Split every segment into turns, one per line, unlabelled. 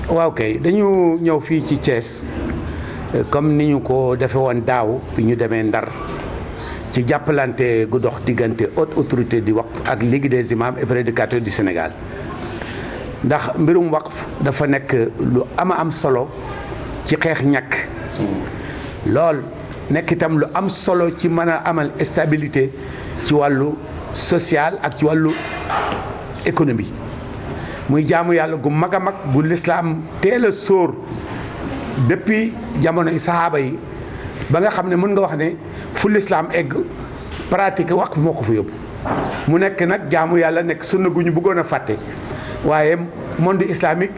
waaw kay dañu ñëw fii ci Thiès comme ni ñu ko defe woon daaw bi ñu demee Ndar ci jàppalante gu dox diggante haute autorité di waqf ak Ligue des imams et prédicateurs du Sénégal ndax mbirum waqf dafa nekk lu am solo ci xeex ñàkk lool nekk itam lu am solo ci mën a amal stabilité ci wàllu social ak ci wàllu économie muy jaamu yàlla gu mag a mag gu lislaam teel a sóor depuis jamonoy sahaaba yi ba nga xam ne mën nga wax ne fu lislaam egg pratique waqf moo ko fa yóbbu mu nekk nag jaamu yàlla nekk sunna gu ñu bëggoon a fàtte waaye monde islamique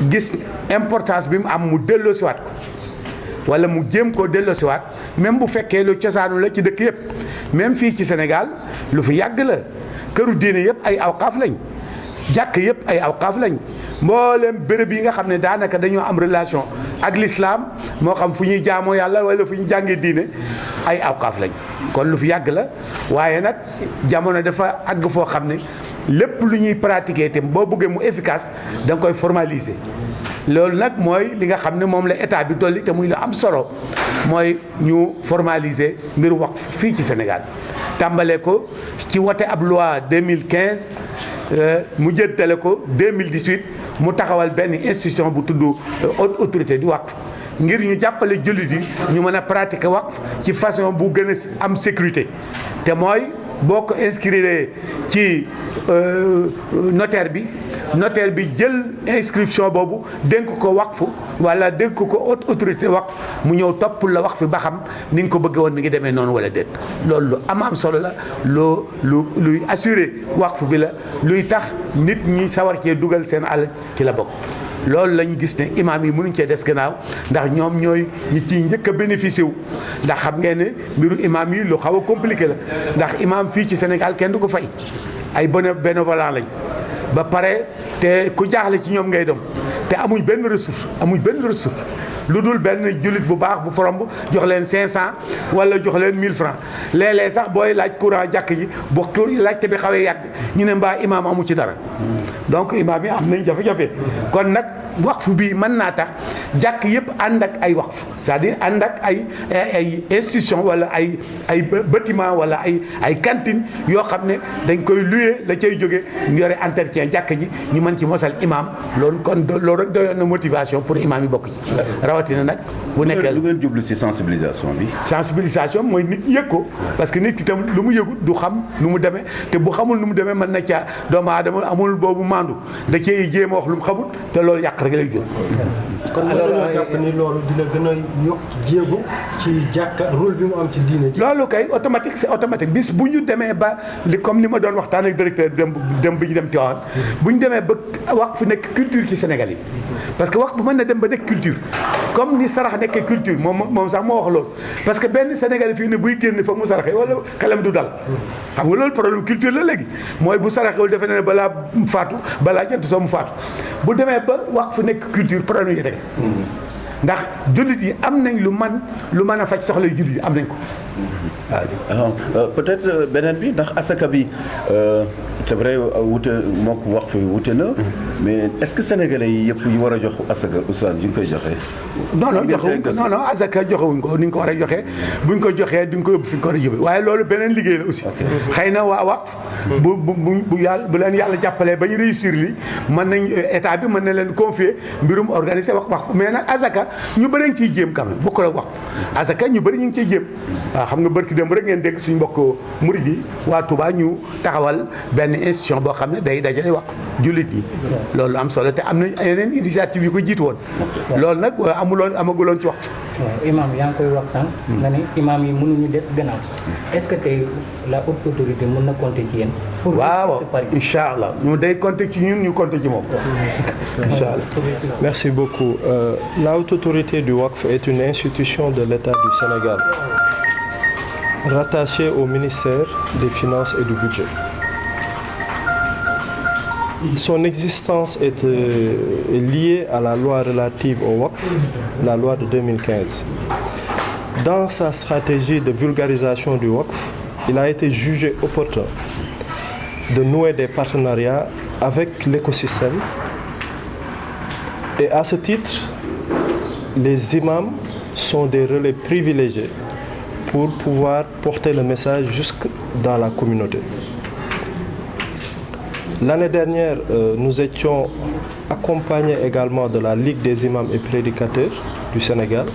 gis importance bi mu am mu delloosiwaat ko wala mu jéem koo delloosiwaat même bu fekkee lu cosaanu la ci dëkk yëpp même fii ci Sénégal lu fi yàgg la këru diine yëpp ay awqaaf lañ jàkk yëpp ay awqaaf lañ mboolem béréb yi nga xam ne daanaka dañoo am relation ak l'islam moo xam fu ñuy jaamoo yàlla wala fu ñu jàngee diine ay awqaaf lañ kon lu fi yàgg la waaye nag jamono dafa àgg foo xam ne lépp lu ñuy pratiquer te boo bëggee mu efficace da nga koy formaliser loolu nag mooy li nga xam ne moom la état bi dolli te muy lu am solo mooy ñu formaliser mbiru waqf fii ci Sénégal tàmbalee ko ci wote ab loi 2015 mu jëntale ko 2018 mu taxawal benn institution bu tudd haute autorité du waqf ngir ñu jàppale jullit yi ñu mën a pratiquer waqf ci façon bu gën a am sécurité te mooy boo ko inscrire ci notaire bi jël inscription boobu dénk ko waqf wala dénk ko haute autorité waqf mu ñëw topp la waqf ba xam ni nga ko bëggee woon mi ngi demee noonu wala déet loolu lu am solo la luy assurer waqf bi la luy tax nit ñi sawar cee dugal seen àll ci la bokk. loolu lañ gis ne imaam yi mënuñ cee des gannaaw ndax ñoom ñooy ñi ciy njëkk a bénéficié wu ndax xam ngeen ne mbiru imaam yi lu xaw a compliqué la ndax imaam fii ci Sénégal kenn du ko fay ay bénévolat lañ ba pare te ku jaaxle ci ñoom ngay dem te amuñ benn ressource lu dul benn jullit bu baax bu foromb jox leen 500 wala jox leen 1000 francs léeg-léeg sax booy laaj courant jàkk ji bu laajte bi xawee yàgg ñu ne mbaa imaam amu ci dara donc imaam yi am nañ jafe-jafe kon nag waqf bi mën naa tax jàkk yëpp ànd ak ay waqf c'est-à-dire ànd ak ay institution wala ay bâtiment wala ay cantine yoo xam ne dañ koy louer la cay jóge ñu yore entretien jàkk ji ñu mën ci mosal imaam loolu kon loolu rek doyoon na motivation pour imaam yi bokk ci rawatina nag bu nekkee
lu ngeen jublu ci sensibilisation bi.
sensibilisation mooy nit ñi yëg ko parce que nit ki tam lu mu yëgut du xam nu mu demee te bu xamul nu mu demee mën na caa doomu aadama amul boobu maandu da cee jéem a wax lu mu xamut te loolu yàq rek lay jël.
kon mën jàpp ni loolu dina gën a yokk jéego ci jàkka rôle bi mu am ci diine ji.
loolu kay automatique c'est automatique bis bu ñu demee ba li comme ni ma doon waxtaan ak directeur dem bi ñu dem Tivaouane bu ñu demee ba waqf nekk culture ci Sénégal yi parce que waqf mën na dem ba nekk culture comme ni sarax nekkee culture moom sax moo wax loolu parce que benn Sénégal fii ne buy génn foog mu saraxe wala xelam du dal xam nga loolu problème culture la léegi mooy bu saraxewul defe ne balaa faatu balaa jant soo mu faatu bu demee ba waqf nekk culture problème yi rek ndax jullit yi am nañ lu mën a faj soxla jullit yi am nañ ko
waaw. peut-être beneen bi ndax asaka bi c'est vrai wute moo ko wax fi wute na mais est-ce que sénégalais yi yëpp yu war a jox asaka oustaz yu ngi koy joxe.
non asaka joxewuñ ko ni ñu ko war a joxee buñ ko joxee duñ ko yóbbu fi ñu ko war a yóbbu waaye loolu beneen liggéey la aussi. xëy na waa waqf bu leen yàlla jàppalee ba ñu réussir li mën nañ état bi mën na leen confier mbirum organiser waqf mais nag asaka ñu bëri ñu ciy jéem quand même bokk la waqf asaka ñu bëri ñu ngi ciy jéem waaw xam nga barki démb rek ngeen dégg suñu mbokk murid yi waa Touba ñu taxawal benn institution boo xam ne day dajale waqf jullit yi loolu am solo te am na yeneen initiative yu ko jiitu woon loolu nag amaguloon ci waqf.
waaw imaam yaa ngi koy wax sànq. nga ne imaam yi mënuñu des gannaaw est-ce que tey la haute autorité mën na compter ci yéen. pour
waaw incha allah ñu day compter ci ñun ñu compter ci moom. incha allah.
Merci beaucoup. La haute autorité du waqf est une institution de l'État du Sénégal rattachée au ministère des Finances et du Budget. Son existence est liée à la loi relative au waqf, la loi de 2015. Dans sa stratégie de vulgarisation du waqf, il a été jugé opportun de nouer des partenariats avec l'écosystème Et à ce titre, les imams sont des relais privilégiés pour pouvoir porter le message jusque dans la communauté. L'année dernière, nous étions accompagnés également de la Ligue des imams et prédicateurs du Sénégal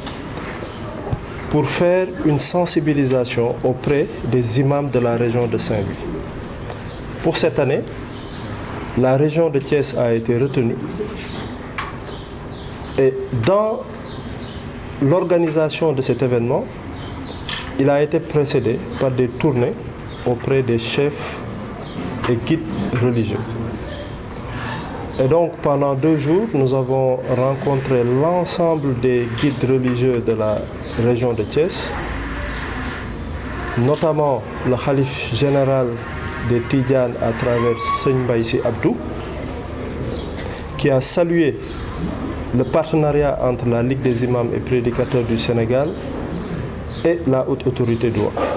pour faire une sensibilisation auprès des imams de la région de Saint-Louis. Pour cette année, la région de Thiès a été retenue et dans l'organisation de cet événement, il a été précédé par des tournées auprès des chefs et guides religieux. Et donc pendant 2 jours, nous avons rencontré l'ensemble des guides religieux de la région de Thiès, notamment le khalife général des Tidjanes à travers Seigne Mbaye Abdou, qui a salué le partenariat entre la Ligue des imams et prédicateurs du Sénégal et la haute autorité du Waqf.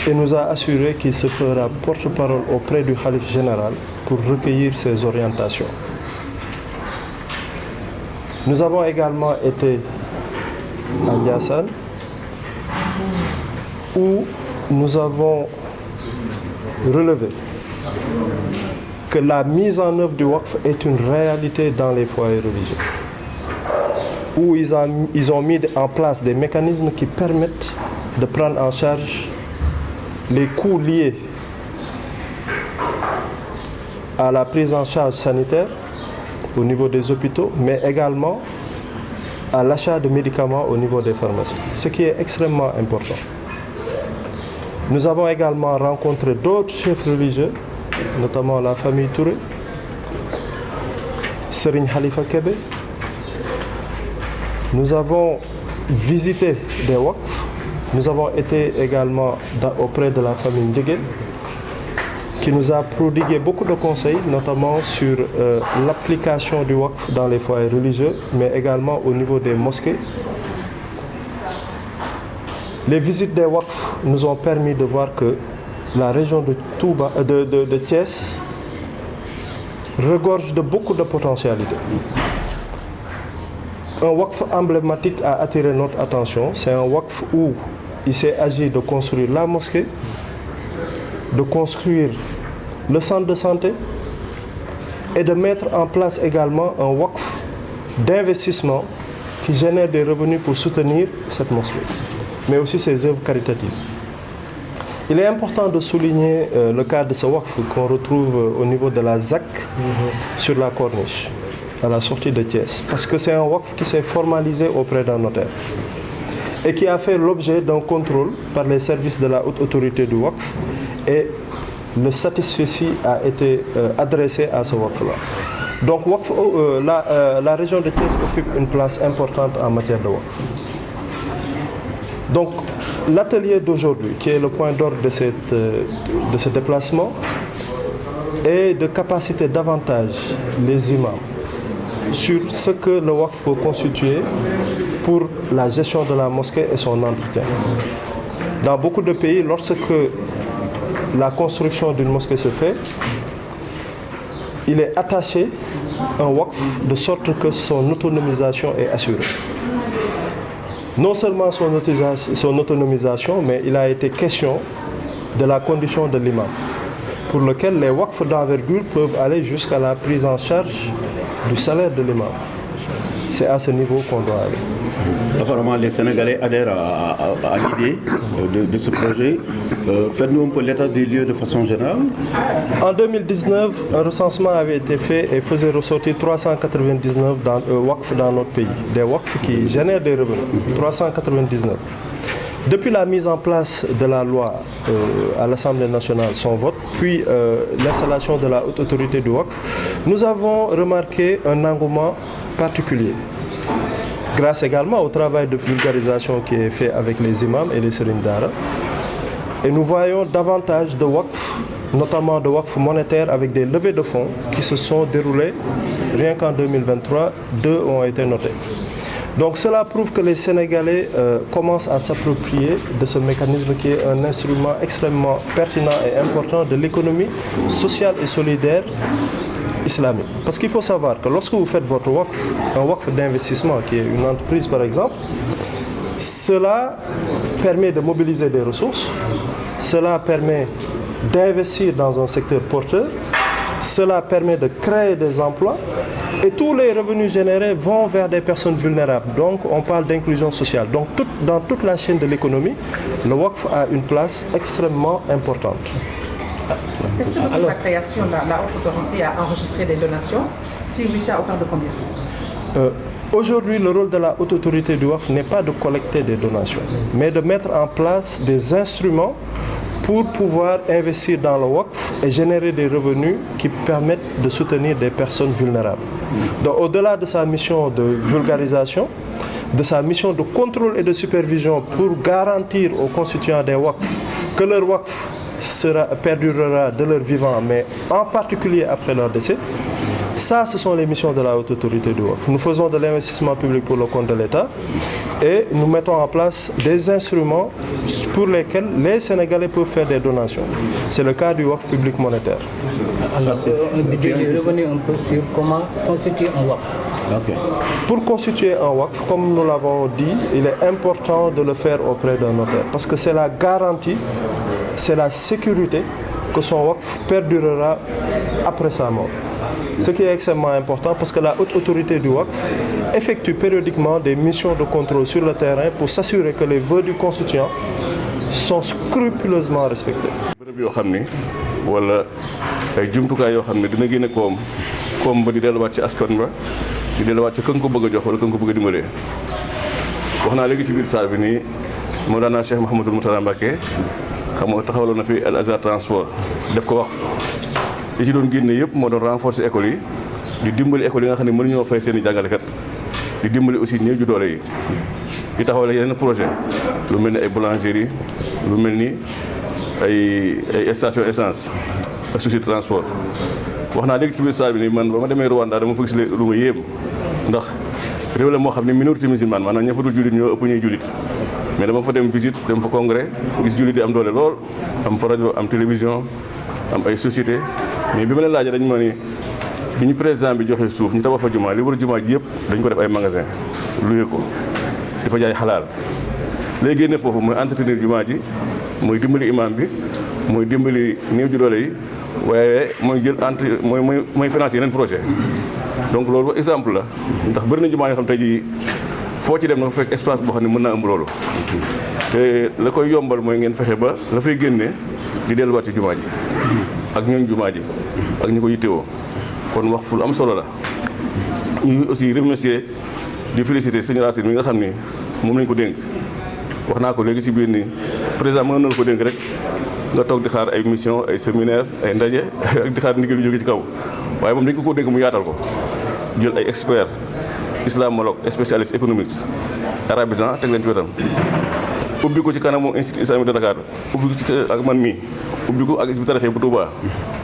Et nous a assuré qu'il se fera porte-parole auprès du khalife général pour recueillir ses orientations. Nous avons également été à Ndiassane où nous avons relevé que la mise en œuvre du Waqf est une réalité dans les foyers religieux, où ils ont mis en place des mécanismes qui permettent de prendre en charge les coûts liés à la prise en charge sanitaire au niveau des hôpitaux, mais également à l'achat de médicaments au niveau des pharmacies, ce qui est extrêmement important. Nous avons également rencontré d'autres chefs religieux, notamment la famille Touré, Serigne Khalifa Kébé. Nous avons visité des Waqf. Nous avons été également auprès de la famille Ndjégué, qui nous a prodigué beaucoup de conseils, notamment sur l'application du Waqf dans les foyers religieux, mais également au niveau des mosquées. Les visites des Waqf nous ont permis de voir que la région de Thiès regorge de beaucoup de potentialités. Un Waqf emblématique a attiré notre attention. C'est un Waqf où il s'est agi de construire la mosquée, de construire le centre de santé et de mettre en place également un Waqf d'investissement qui génère des revenus pour soutenir cette mosquée, mais aussi ses œuvres caritatives. Il est important de souligner le cas de ce Waqf qu'on retrouve au niveau de la ZAC sur la Corniche, à la sortie de Thiès, parce que c'est un Waqf qui s'est formalisé auprès d'un notaire et qui a fait l'objet d'un contrôle par les services de la haute autorité du Waqf, et le satisfecit a été adressé à ce Waqf-là. Donc la région de Thiès occupe une place importante en matière de Waqf. Donc l'atelier d'aujourd'hui, qui est le point d'ordre de ce déplacement, est de capaciter davantage les imams sur ce que le Waqf peut constituer pour la gestion de la mosquée et son entretien. Dans beaucoup de pays, lorsque la construction d'une mosquée se fait, il est attaché un Waqf de sorte que son autonomisation est assurée. Non seulement son autonomisation, mais il a été question de la condition de l'imam, pour lequel les Waqf d'envergure peuvent aller jusqu'à la prise en charge du salaire de l'imam. C'est à ce niveau qu'on doit aller.
Apparemment, les Sénégalais adhèrent à l'idée de ce projet. Faites-nous un peu l'état des lieux de façon générale.
En 2019, un recensement avait été fait et faisait ressortir 399 Waqf dans notre pays. Des Waqf qui génèrent des revenus. 399. Depuis la mise en place de la loi à l'Assemblée nationale, son vote, puis l'installation de la haute autorité du Waqf, nous avons remarqué un engouement particulier. Grâce également au travail de vulgarisation qui est fait avec les imams et les Serigne Dara. Et nous voyons davantage de Waqf, notamment de Waqf monétaires avec des levées de fonds qui se sont déroulées. Rien qu'en 2023, 2 ont été notés. Donc cela prouve que les Sénégalais commencent à s'approprier de ce mécanisme qui est un instrument extrêmement pertinent et important de l'économie sociale et solidaire islamique. Parce qu'il faut savoir que lorsque vous faites votre waqf, un waqf d'investissement qui est une entreprise par exemple, cela permet de mobiliser des ressources, cela permet d'investir dans un secteur porteur, cela permet de créer des emplois et tous les revenus générés vont vers des personnes vulnérables. Donc on parle d'inclusion sociale. Donc dans toute la chaîne de l'économie, le waqf a une place extrêmement importante.
Est-ce que depuis sa création, la haute autorité a enregistré des donations? Si oui, c'est à hauteur de combien?
Aujourd'hui, le rôle de la haute autorité du waqf n'est pas de collecter des donations, mais de mettre en place des instruments pour pouvoir investir dans le waqf et générer des revenus qui permettent de soutenir des personnes vulnérables. Donc au-delà de sa mission de vulgarisation, de sa mission de contrôle et de supervision pour garantir aux constituants des waqf que leur waqf perdurera de leur vivant, mais en particulier après leur décès, ça, ce sont les missions de la haute autorité du waqf. Nous faisons de l'investissement public pour le compte de l'État et nous mettons en place des instruments pour lesquels les Sénégalais peuvent faire des donations. C'est le cas du waqf public monétaire.
Alors, je vais revenir un peu sur comment constituer un waqf.
Ok.
Pour constituer un waqf, comme nous l'avons dit, il est important de le faire auprès d'un notaire parce que c'est la garantie, c'est la sécurité que son waqf perdurera après sa mort. Ce qui est extrêmement important parce que la haute autorité du waqf effectue périodiquement des missions de contrôle sur le terrain pour s'assurer que les vœux du constituant sont scrupuleusement respectés.
bërëb yoo xam ni wala ay jumtukaay yoo xam ne dina génne koom ba di delluwaat ci askan ba di delluwaat ci kan ko bëgg a jox wala kan ko bëgg a dimbalee wax naa léegi ci biir salle bi nii Mawlana Cheikh Mouhamadul Mourtada Mbacké xam nga taxawaloon na fi Al Azhar transport def ko waqf li ci doon génne yëpp moo doon renforcer école yi di dimbali école yi nga xam ne mënuñoo fay seen i jàngalekat di dimbali aussi néew ju doole yi di taxawal yeneen projet lu mel ni ay boulangerie lu mel ni ay station essence ak société transport wax naa léegi ci biir salle bi ni man ba ma demee Rwanda dama fa gis lu ma yéem ndax réew la moo xam ne minorité musulmane maanaam ña fa dul jullit ñoo ëpp ñuy jullit mais dama fa dem visite dem fa congrès gis jullit di am doole lool am fa rajo am télévision am ay société mais bi ma leen laajee dañu ma ni bi ñu président bi joxee suuf ñu tabax fa jumaa li war jumaa ji yëpp dañ ko def ay magasin loué ko di fa jaay xalaal léegi génne foofu mooy entretenir jumaa ji mooy dimbali imam bi mooy dimbali néew ju doole yi waaye mooy jël mooy financer yeneen projet donc loolu exemple la ndax bëri na jumaa yoo xam tey jii foo ci dem na fa fekk espace boo xam ne mën naa ëmb loolu te la koy yombal mooy ngeen fexe ba la fay génne di delluwaat ci jumaa ji ak ñooñ jumaa ji ak ñi ko yittewoo kon wax fu am solo la ñuy aussi remercier di féliciter sëñ Racine mi nga xam ni moom lañ ko dénk wax naa ko léegi ci biir ni président mën na ko dénk rek nga toog di xaar ay mission ay séminaire ay ndaje ak di xaar ndigal yu jóge ci kaw waaye moom dañ ko dénk mu yaatal ko jël ay experts islamologue spécialiste économique arabisant teg leen ci wetam ubbi ko ci kanamu institut islamique de Dakar ubbi ko ci ak man mii ubbi ko ak Hizbut Tarqiyyah bu Touba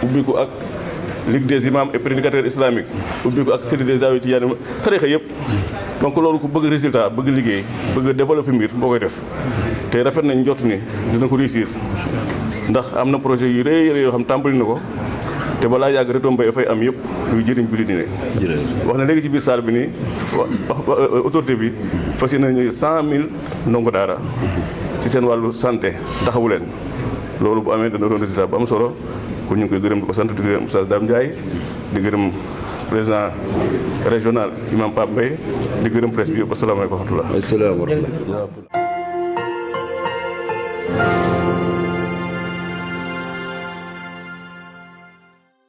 ubbi ko ak Ligue des imams et prédicateurs islamiques ubbi ko ak cellule des Zawiya Tidiane tarixa yëpp donc loolu ku bëgg résultat bëgg liggéey bëgg développer mbir boo koy def te rafet nañ njort ni dina ko réussir ndax am na projet yu rëy yoo xam tàmbali na ko te balaa yàgg retombées dafay am yëpp luy jëriñ jullit ñi ne wax na léegi ci biir salle bi nii autorité bi fas yéene nañu 100 000 ndongo daara ci seen wàllu santé taxawu leen loolu bu amee dana doon résultat bu am solo kon ñu ngi koy gërëm di ko sant di gërëm Oustaz Dame Ndiaye di gërëm président régional imam Pape Mbaye di gërëm presse bi yëpp asalaamaaleykum wa rahmatulah.